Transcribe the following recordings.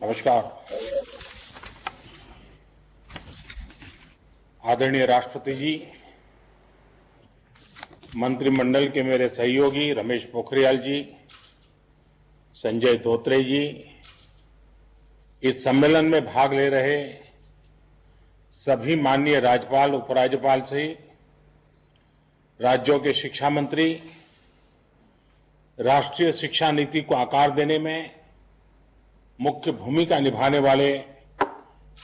नमस्कार। आदरणीय राष्ट्रपति जी, मंत्रिमंडल के मेरे सहयोगी रमेश पोखरियाल जी, संजय धोत्रे जी, इस सम्मेलन में भाग ले रहे सभी माननीय राज्यपाल, उपराज्यपाल सहित राज्यों के शिक्षा मंत्री, राष्ट्रीय शिक्षा नीति को आकार देने में मुख्य भूमिका निभाने वाले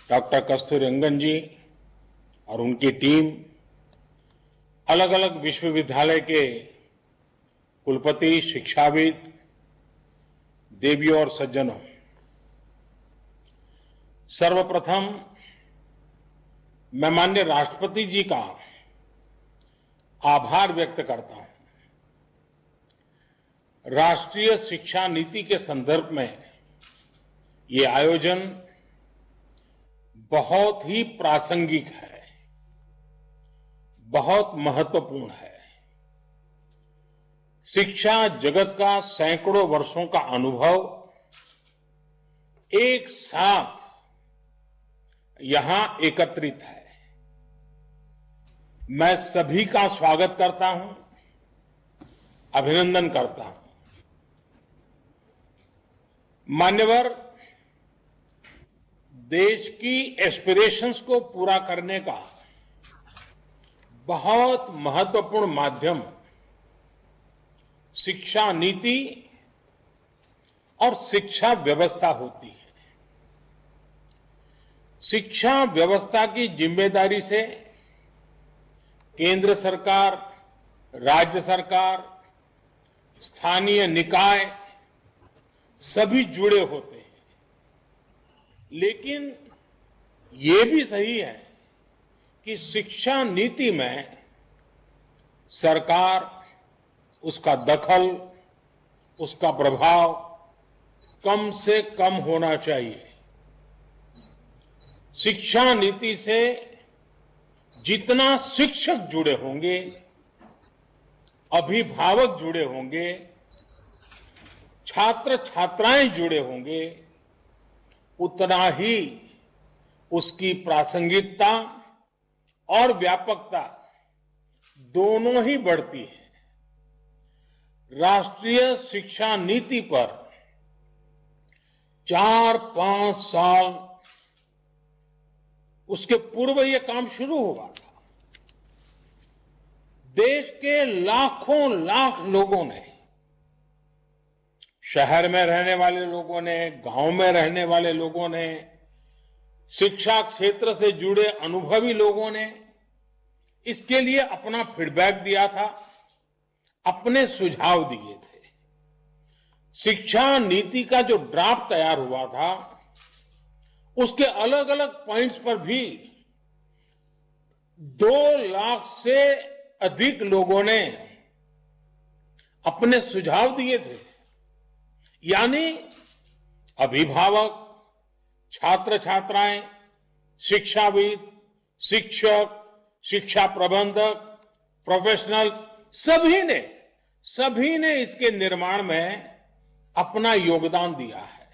डॉक्टर कस्तूरीरंगन जी और उनकी टीम, अलग अलग विश्वविद्यालय के कुलपति, शिक्षाविद, देवियों और सज्जनों, सर्वप्रथम मैं माननीय राष्ट्रपति जी का आभार व्यक्त करता हूं। राष्ट्रीय शिक्षा नीति के संदर्भ में ये आयोजन बहुत ही प्रासंगिक है, बहुत महत्वपूर्ण है। शिक्षा जगत का सैकड़ों वर्षों का अनुभव एक साथ यहां एकत्रित है। मैं सभी का स्वागत करता हूं, अभिनंदन करता हूं। मान्यवर, देश की एस्पिरेशंस को पूरा करने का बहुत महत्वपूर्ण माध्यम शिक्षा नीति और शिक्षा व्यवस्था होती है। शिक्षा व्यवस्था की जिम्मेदारी से केंद्र सरकार, राज्य सरकार, स्थानीय निकाय सभी जुड़े होते हैं। लेकिन ये भी सही है कि शिक्षा नीति में सरकार, उसका दखल, उसका प्रभाव कम से कम होना चाहिए। शिक्षा नीति से जितना शिक्षक जुड़े होंगे, अभिभावक जुड़े होंगे, छात्र छात्राएं जुड़े होंगे, उतना ही उसकी प्रासंगिकता और व्यापकता दोनों ही बढ़ती है। राष्ट्रीय शिक्षा नीति पर 4-5 साल उसके पूर्व यह काम शुरू हुआ था। देश के लाखों लाख लोगों ने, शहर में रहने वाले लोगों ने, गांव में रहने वाले लोगों ने, शिक्षा क्षेत्र से जुड़े अनुभवी लोगों ने इसके लिए अपना फीडबैक दिया था, अपने सुझाव दिए थे। शिक्षा नीति का जो ड्राफ्ट तैयार हुआ था, उसके अलग अलग पॉइंट्स पर भी 2 लाख से अधिक लोगों ने अपने सुझाव दिए थे। यानी अभिभावक, छात्र छात्राएं, शिक्षाविद, शिक्षक, शिक्षा प्रबंधक, प्रोफेशनल्स, सभी ने इसके निर्माण में अपना योगदान दिया है।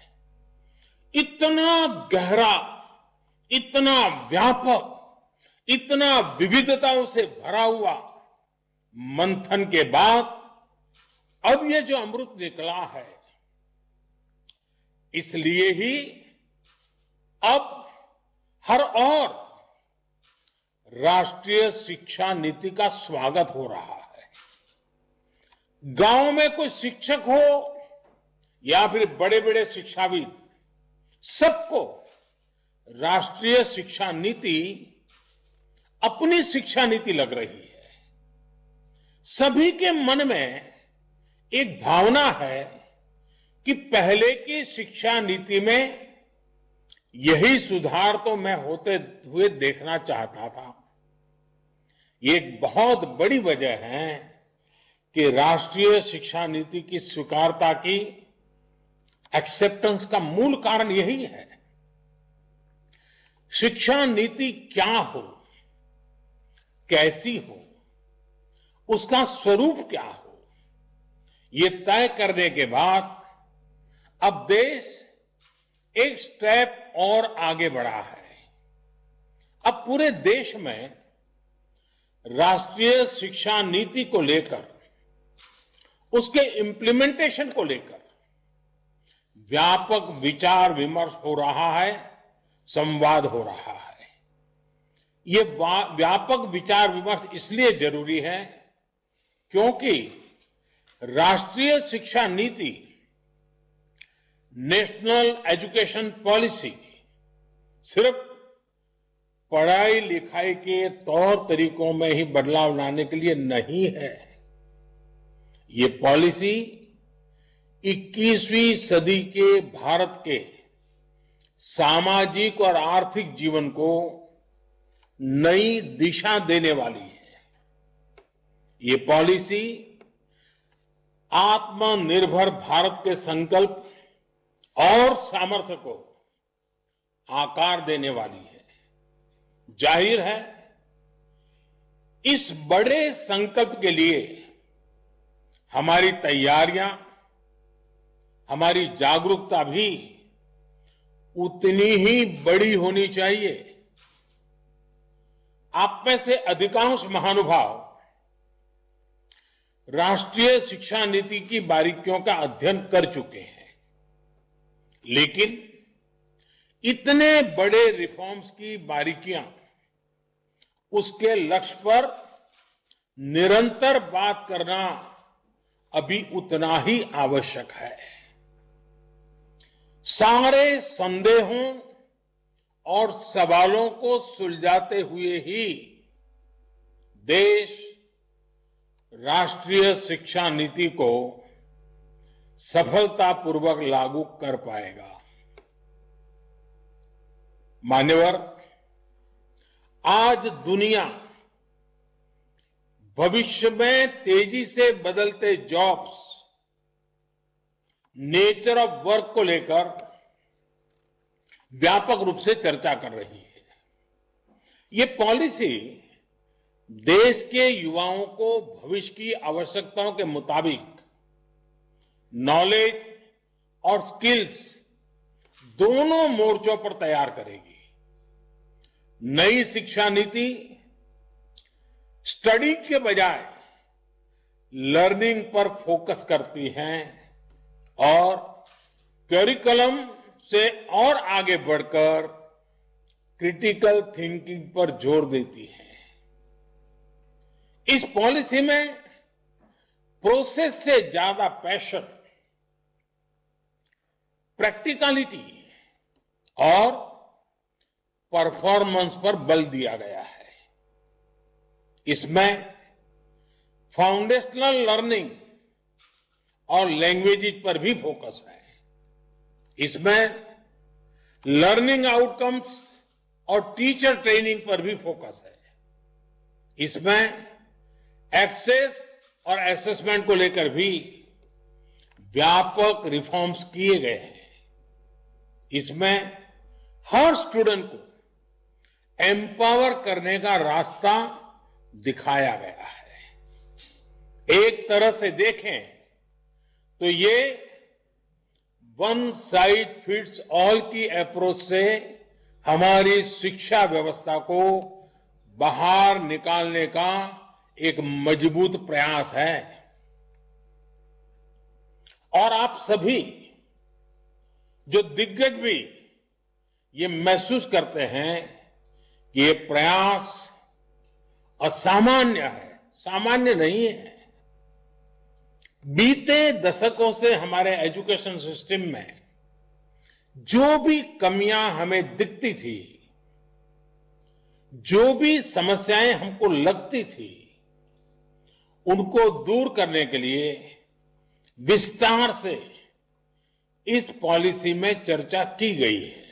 इतना गहरा, इतना व्यापक, इतना विविधताओं से भरा हुआ मंथन के बाद अब ये जो अमृत निकला है, इसलिए ही अब हर ओर राष्ट्रीय शिक्षा नीति का स्वागत हो रहा है। गांव में कोई शिक्षक हो या फिर बड़े बड़े शिक्षाविद, सबको राष्ट्रीय शिक्षा नीति अपनी शिक्षा नीति लग रही है। सभी के मन में एक भावना है कि पहले की शिक्षा नीति में यही सुधार तो मैं होते हुए देखना चाहता था। ये एक बहुत बड़ी वजह है कि राष्ट्रीय शिक्षा नीति की स्वीकारता की, एक्सेप्टेंस का मूल कारण यही है। शिक्षा नीति क्या हो, कैसी हो, उसका स्वरूप क्या हो, ये तय करने के बाद अब देश एक स्टेप और आगे बढ़ा है। अब पूरे देश में राष्ट्रीय शिक्षा नीति को लेकर, उसके इम्प्लीमेंटेशन को लेकर व्यापक विचार विमर्श हो रहा है, संवाद हो रहा है। ये व्यापक विचार विमर्श इसलिए जरूरी है क्योंकि राष्ट्रीय शिक्षा नीति, नेशनल एजुकेशन पॉलिसी सिर्फ पढ़ाई लिखाई के तौर तरीकों में ही बदलाव लाने के लिए नहीं है। ये पॉलिसी 21वीं सदी के भारत के सामाजिक और आर्थिक जीवन को नई दिशा देने वाली है। ये पॉलिसी आत्मनिर्भर भारत के संकल्प और सामर्थ्य को आकार देने वाली है। जाहिर है, इस बड़े संकल्प के लिए हमारी तैयारियां, हमारी जागरूकता भी उतनी ही बड़ी होनी चाहिए। आप में से अधिकांश महानुभाव राष्ट्रीय शिक्षा नीति की बारीकियों का अध्ययन कर चुके हैं, लेकिन इतने बड़े रिफॉर्म्स की बारीकियां, उसके लक्ष्य पर निरंतर बात करना अभी उतना ही आवश्यक है। सारे संदेहों और सवालों को सुलझाते हुए ही देश राष्ट्रीय शिक्षा नीति को सफलतापूर्वक लागू कर पाएगा। मान्यवर, आज दुनिया भविष्य में तेजी से बदलते जॉब्स, नेचर ऑफ वर्क को लेकर व्यापक रूप से चर्चा कर रही है। ये पॉलिसी देश के युवाओं को भविष्य की आवश्यकताओं के मुताबिक नॉलेज और स्किल्स दोनों मोर्चों पर तैयार करेगी। नई शिक्षा नीति स्टडी के बजाय लर्निंग पर फोकस करती है और करिकुलम से और आगे बढ़कर क्रिटिकल थिंकिंग पर जोर देती है। इस पॉलिसी में प्रोसेस से ज्यादा पैशन, प्रैक्टिकलिटी और परफॉर्मेंस पर बल दिया गया है। इसमें फाउंडेशनल लर्निंग और लैंग्वेजेज पर भी फोकस है। इसमें लर्निंग आउटकम्स और टीचर ट्रेनिंग पर भी फोकस है। इसमें एक्सेस और असेसमेंट को लेकर भी व्यापक रिफॉर्म्स किए गए हैं। इसमें हर स्टूडेंट को एम्पावर करने का रास्ता दिखाया गया है। एक तरह से देखें तो ये वन साइज फिट्स ऑल की अप्रोच से हमारी शिक्षा व्यवस्था को बाहर निकालने का एक मजबूत प्रयास है। और आप सभी जो दिग्गज भी ये महसूस करते हैं कि ये प्रयास असामान्य है, सामान्य नहीं है। बीते दशकों से हमारे एजुकेशन सिस्टम में जो भी कमियां हमें दिखती थी, जो भी समस्याएं हमको लगती थी, उनको दूर करने के लिए विस्तार से इस पॉलिसी में चर्चा की गई है।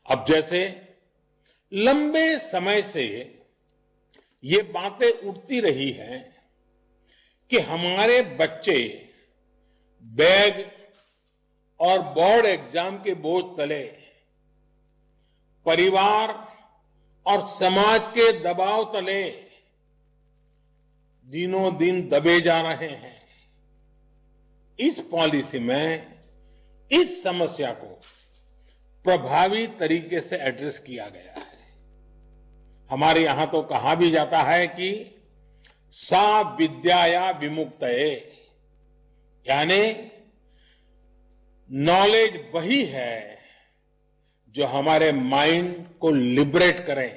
अब जैसे लंबे समय से ये बातें उठती रही हैं कि हमारे बच्चे बैग और बोर्ड एग्जाम के बोझ तले, परिवार और समाज के दबाव तले दिनों दिन दबे जा रहे हैं। इस पॉलिसी में इस समस्या को प्रभावी तरीके से एड्रेस किया गया है। हमारे यहां तो कहा भी जाता है कि सा विद्याया विमुक्तये, यानी नॉलेज वही है जो हमारे माइंड को लिबरेट करे।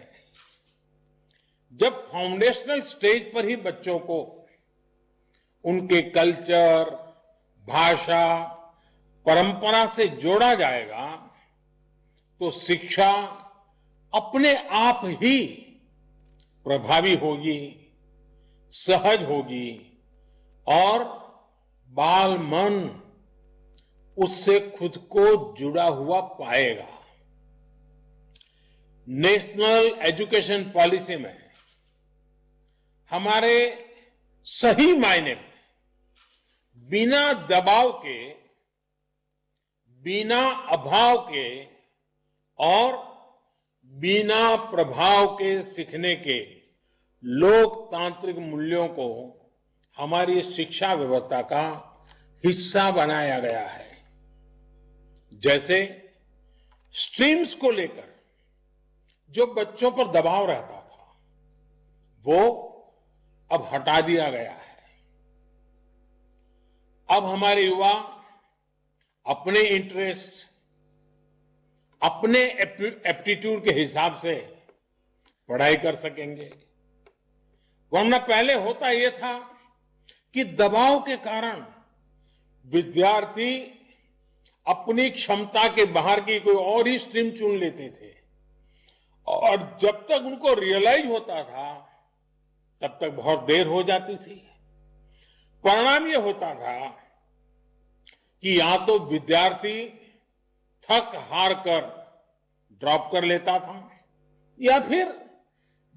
जब फाउंडेशनल स्टेज पर ही बच्चों को उनके कल्चर, भाषा, परंपरा से जोड़ा जाएगा तो शिक्षा अपने आप ही प्रभावी होगी, सहज होगी और बाल मन उससे खुद को जुड़ा हुआ पाएगा। नेशनल एजुकेशन पॉलिसी में हमारे सही मायने में बिना दबाव के, बिना अभाव के और बिना प्रभाव के सीखने के लोकतांत्रिक मूल्यों को हमारी शिक्षा व्यवस्था का हिस्सा बनाया गया है। जैसे स्ट्रीम्स को लेकर जो बच्चों पर दबाव रहता था, वो अब हटा दिया गया है। अब हमारे युवा अपने इंटरेस्ट, अपने एप्टीट्यूड के हिसाब से पढ़ाई कर सकेंगे। वरना पहले होता यह था कि दबाव के कारण विद्यार्थी अपनी क्षमता के बाहर की कोई और ही स्ट्रीम चुन लेते थे और जब तक उनको रियलाइज होता था तब तक बहुत देर हो जाती थी। परिणाम यह होता था कि या तो विद्यार्थी थक हार कर ड्रॉप कर लेता था या फिर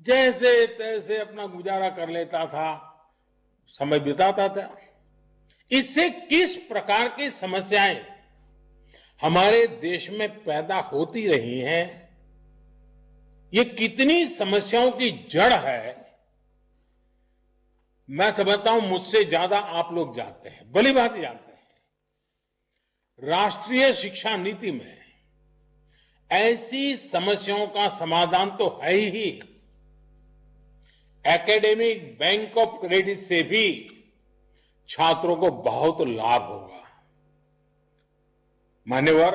जैसे तैसे अपना गुजारा कर लेता था, समय बिताता था। इससे किस प्रकार की समस्याएं हमारे देश में पैदा होती रही हैं, ये कितनी समस्याओं की जड़ है, मैं समझता हूं मुझसे ज्यादा आप लोग जानते हैं, भली बात जानते हैं। राष्ट्रीय शिक्षा नीति में ऐसी समस्याओं का समाधान तो है ही। एकेडमिक बैंक ऑफ क्रेडिट से भी छात्रों को बहुत लाभ होगा। मान्यवर,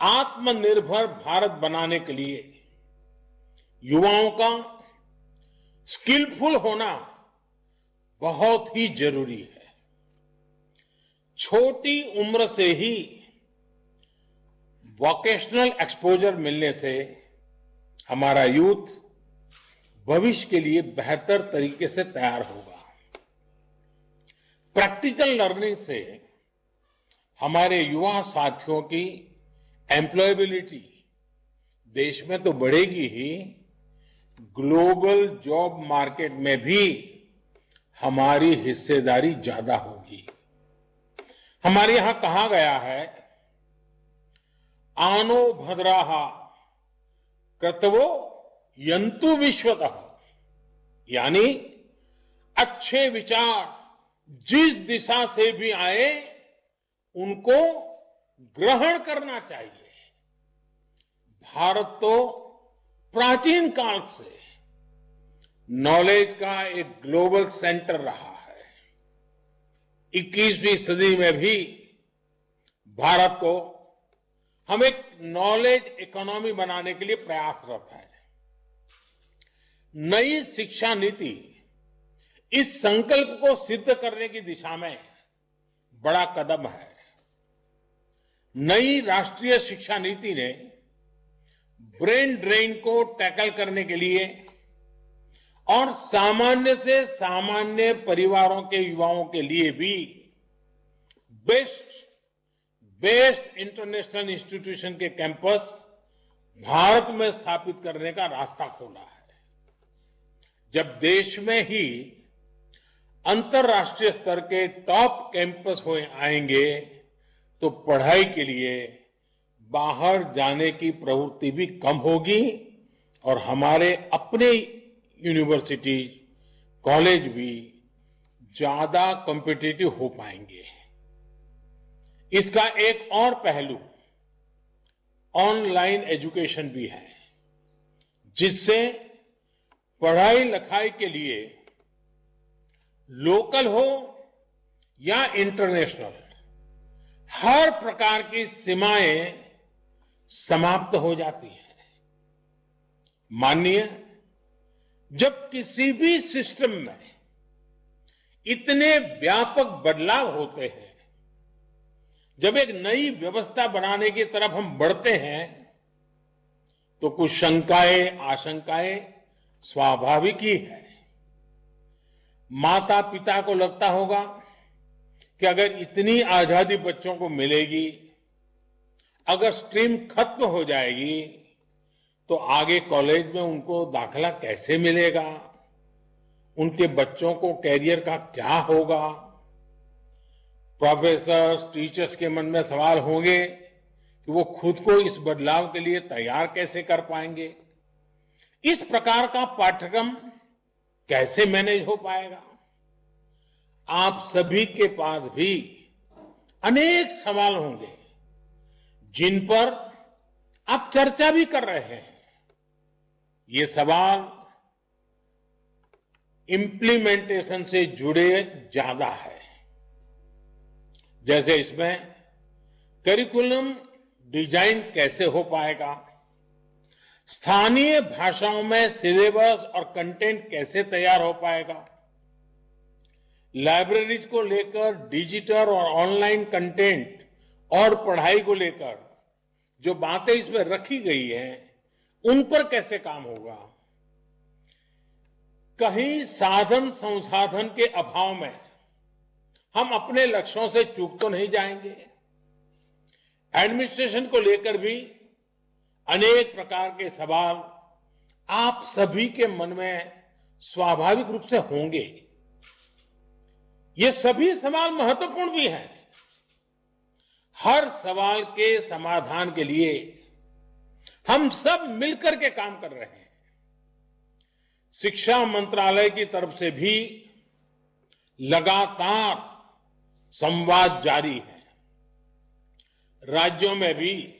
आत्मनिर्भर भारत बनाने के लिए युवाओं का स्किलफुल होना बहुत ही जरूरी है। छोटी उम्र से ही वोकेशनल एक्सपोजर मिलने से हमारा यूथ भविष्य के लिए बेहतर तरीके से तैयार होगा। प्रैक्टिकल लर्निंग से हमारे युवा साथियों की एम्प्लॉयबिलिटी देश में तो बढ़ेगी ही, ग्लोबल जॉब मार्केट में भी हमारी हिस्सेदारी ज्यादा होगी। हमारे यहां कहा गया है, आनो भद्राः क्रतवो यंतु विश्वतः, यानी अच्छे विचार जिस दिशा से भी आए उनको ग्रहण करना चाहिए। भारत तो प्राचीन काल से नॉलेज का एक ग्लोबल सेंटर रहा है। 21वीं सदी में भी भारत को हम एक नॉलेज इकोनॉमी बनाने के लिए प्रयासरत है। नई शिक्षा नीति इस संकल्प को सिद्ध करने की दिशा में बड़ा कदम है। नई राष्ट्रीय शिक्षा नीति ने ब्रेन ड्रेन को टैकल करने के लिए और सामान्य से सामान्य परिवारों के युवाओं के लिए भी बेस्ट इंटरनेशनल इंस्टीट्यूशन के कैंपस भारत में स्थापित करने का रास्ता खोला है। जब देश में ही अंतर्राष्ट्रीय स्तर के टॉप कैंपस आएंगे तो पढ़ाई के लिए बाहर जाने की प्रवृत्ति भी कम होगी और हमारे अपने यूनिवर्सिटीज, कॉलेज भी ज्यादा कॉम्पिटिटिव हो पाएंगे। इसका एक और पहलू ऑनलाइन एजुकेशन भी है, जिससे पढ़ाई लिखाई के लिए लोकल हो या इंटरनेशनल, हर प्रकार की सीमाएं समाप्त हो जाती हैं। मानिए, जब किसी भी सिस्टम में इतने व्यापक बदलाव होते हैं, जब एक नई व्यवस्था बनाने की तरफ हम बढ़ते हैं, तो कुछ शंकाएं, आशंकाएं स्वाभाविक ही है। माता पिता को लगता होगा कि अगर इतनी आजादी बच्चों को मिलेगी, अगर स्ट्रीम खत्म हो जाएगी, तो आगे कॉलेज में उनको दाखिला कैसे मिलेगा, उनके बच्चों को कैरियर का क्या होगा। प्रोफेसर्स, टीचर्स के मन में सवाल होंगे कि वो खुद को इस बदलाव के लिए तैयार कैसे कर पाएंगे, इस प्रकार का पाठ्यक्रम कैसे मैनेज हो पाएगा। आप सभी के पास भी अनेक सवाल होंगे जिन पर आप चर्चा भी कर रहे हैं। ये सवाल इंप्लीमेंटेशन से जुड़े ज्यादा है, जैसे इसमें करिकुलम डिजाइन कैसे हो पाएगा, स्थानीय भाषाओं में सिलेबस और कंटेंट कैसे तैयार हो पाएगा, लाइब्रेरीज को लेकर डिजिटल और ऑनलाइन कंटेंट और पढ़ाई को लेकर जो बातें इसमें रखी गई हैं, उन पर कैसे काम होगा। कहीं साधन संसाधन के अभाव में हम अपने लक्ष्यों से चूक तो नहीं जाएंगे। एडमिनिस्ट्रेशन को लेकर भी अनेक प्रकार के सवाल आप सभी के मन में स्वाभाविक रूप से होंगे। ये सभी सवाल महत्वपूर्ण भी हैं। हर सवाल के समाधान के लिए हम सब मिलकर के काम कर रहे हैं। शिक्षा मंत्रालय की तरफ से भी लगातार संवाद जारी है। राज्यों में भी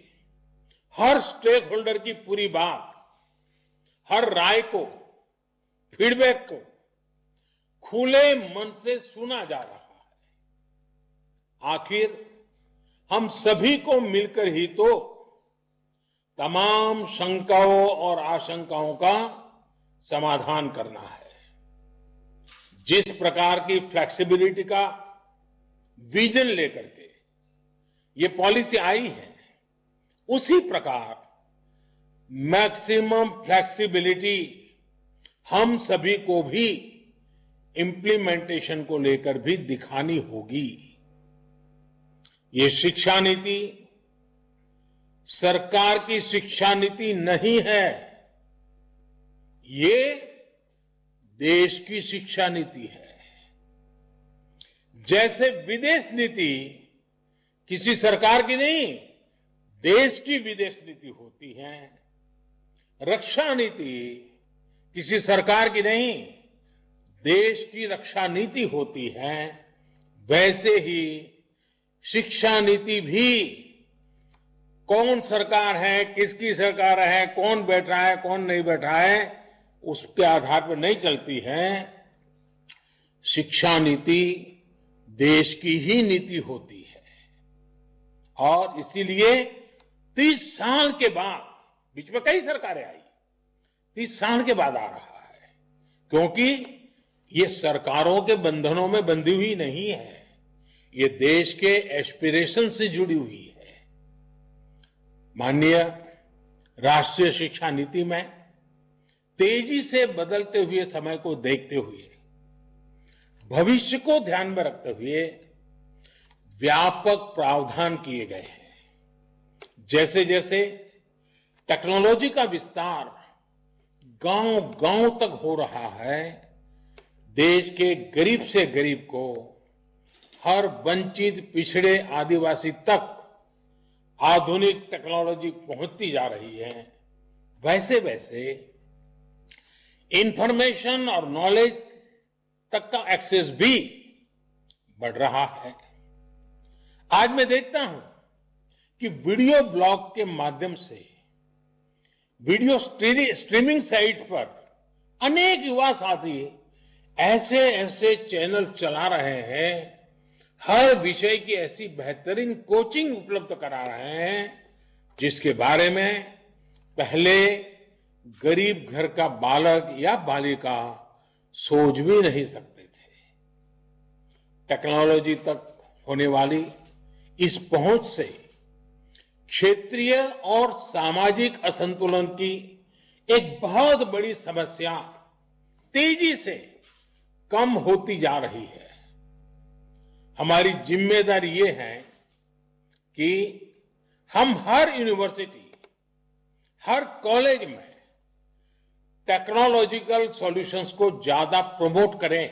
हर स्टेक होल्डर की पूरी बात, हर राय को, फीडबैक को खुले मन से सुना जा रहा है। आखिर हम सभी को मिलकर ही तो तमाम शंकाओं और आशंकाओं का समाधान करना है। जिस प्रकार की फ्लेक्सिबिलिटी का विजन लेकर के ये पॉलिसी आई है, उसी प्रकार मैक्सिमम फ्लेक्सिबिलिटी हम सभी को भी इंप्लीमेंटेशन को लेकर भी दिखानी होगी। ये शिक्षा नीति सरकार की शिक्षा नीति नहीं है, ये देश की शिक्षा नीति है। जैसे विदेश नीति किसी सरकार की नहीं, देश की विदेश नीति होती है, रक्षा नीति किसी सरकार की नहीं, देश की रक्षा नीति होती है। वैसे ही शिक्षा नीति भी कौन सरकार है, किसकी सरकार है, कौन बैठा है, कौन नहीं बैठा है, उसके आधार पर नहीं चलती है। शिक्षा नीति देश की ही नीति होती है। और इसीलिए 30 साल के बाद, बीच में कई सरकारें आई, 30 साल के बाद आ रहा है, क्योंकि ये सरकारों के बंधनों में बंधी हुई नहीं है, ये देश के एस्पिरेशन से जुड़ी हुई है। माननीय राष्ट्रीय शिक्षा नीति में तेजी से बदलते हुए समय को देखते हुए, भविष्य को ध्यान में रखते हुए व्यापक प्रावधान किए गए हैं। जैसे जैसे टेक्नोलॉजी का विस्तार गांव-गांव तक हो रहा है, देश के गरीब से गरीब को, हर वंचित पिछड़े आदिवासी तक आधुनिक टेक्नोलॉजी पहुंचती जा रही है। वैसे वैसे इंफॉर्मेशन और नॉलेज तक का एक्सेस भी बढ़ रहा है। आज मैं देखता हूं कि वीडियो ब्लॉग के माध्यम से वीडियो स्ट्रीमिंग साइट्स पर अनेक युवा साथी ऐसे ऐसे चैनल चला रहे हैं, हर विषय की ऐसी बेहतरीन कोचिंग उपलब्ध करा रहे हैं जिसके बारे में पहले गरीब घर का बालक या बालिका सोच भी नहीं सकते थे। टेक्नोलॉजी तक होने वाली इस पहुंच से क्षेत्रीय और सामाजिक असंतुलन की एक बहुत बड़ी समस्या तेजी से कम होती जा रही है। हमारी जिम्मेदारी ये है कि हम हर यूनिवर्सिटी, हर कॉलेज में टेक्नोलॉजिकल सॉल्यूशंस को ज्यादा प्रमोट करें।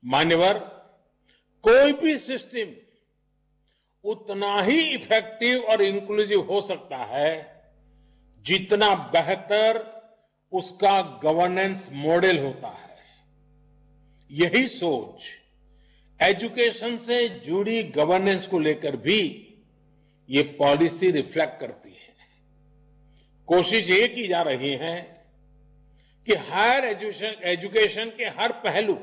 मान्यवर, कोई भी सिस्टम उतना ही इफेक्टिव और इंक्लूसिव हो सकता है जितना बेहतर उसका गवर्नेंस मॉडल होता है। यही सोच एजुकेशन से जुड़ी गवर्नेंस को लेकर भी ये पॉलिसी रिफ्लेक्ट करती है। कोशिश ये की जा रही है कि हायर एजुकेशन के हर पहलू,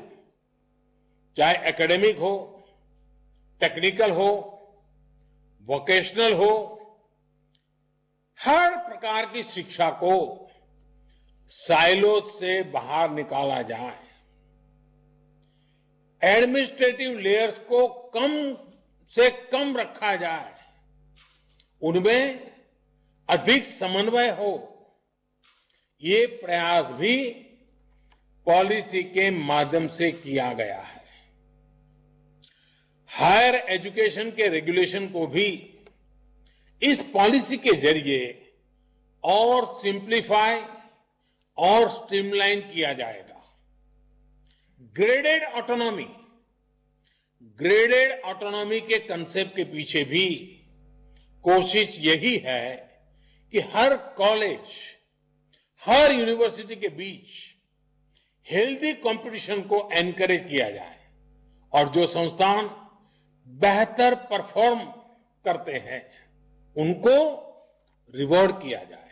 चाहे एकेडमिक हो, टेक्निकल हो, वोकेशनल हो, हर प्रकार की शिक्षा को साइलो से बाहर निकाला जाए। एडमिनिस्ट्रेटिव लेयर्स को कम से कम रखा जाए, उनमें अधिक समन्वय हो। ये प्रयास भी पॉलिसी के माध्यम से किया गया है। हायर एजुकेशन के रेगुलेशन को भी इस पॉलिसी के जरिए और सिंप्लीफाई और स्ट्रीमलाइन किया जाएगा। ग्रेडेड ऑटोनॉमी के कंसेप्ट के पीछे भी कोशिश यही है कि हर कॉलेज, हर यूनिवर्सिटी के बीच हेल्दी कंपटीशन को एनकरेज किया जाए और जो संस्थान बेहतर परफॉर्म करते हैं उनको रिवॉर्ड किया जाए।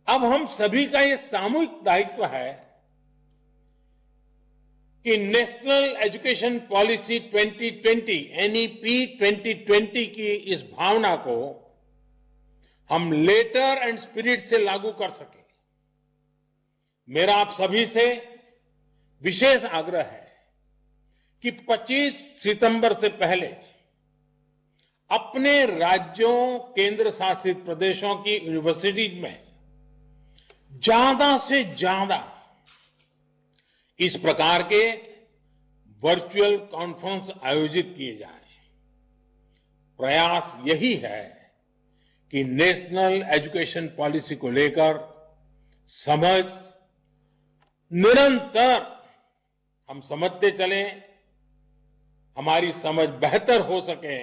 अब हम सभी का ये सामूहिक दायित्व है कि नेशनल एजुकेशन पॉलिसी 2020 NEP 2020 की इस भावना को हम लेटर एंड स्पिरिट से लागू कर सकें। मेरा आप सभी से विशेष आग्रह है कि 25 सितंबर से पहले अपने राज्यों, केंद्र शासित प्रदेशों की यूनिवर्सिटीज में ज्यादा से ज्यादा इस प्रकार के वर्चुअल कॉन्फ्रेंस आयोजित किए जाएं। प्रयास यही है कि नेशनल एजुकेशन पॉलिसी को लेकर समझ निरंतर हम समझते चलें, हमारी समझ बेहतर हो सके,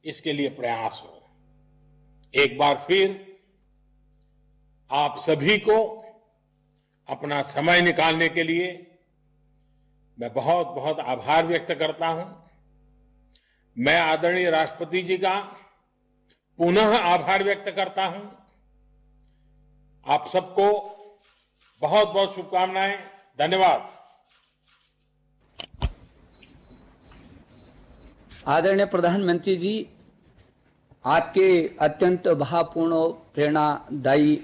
इसके लिए प्रयास हो। एक बार फिर आप सभी को अपना समय निकालने के लिए मैं बहुत बहुत आभार व्यक्त करता हूं। मैं आदरणीय राष्ट्रपति जी का पुनः आभार व्यक्त करता हूं। आप सबको बहुत बहुत शुभकामनाएं। धन्यवाद। आदरणीय प्रधानमंत्री जी, आपके अत्यंत भावपूर्ण प्रेरणादायी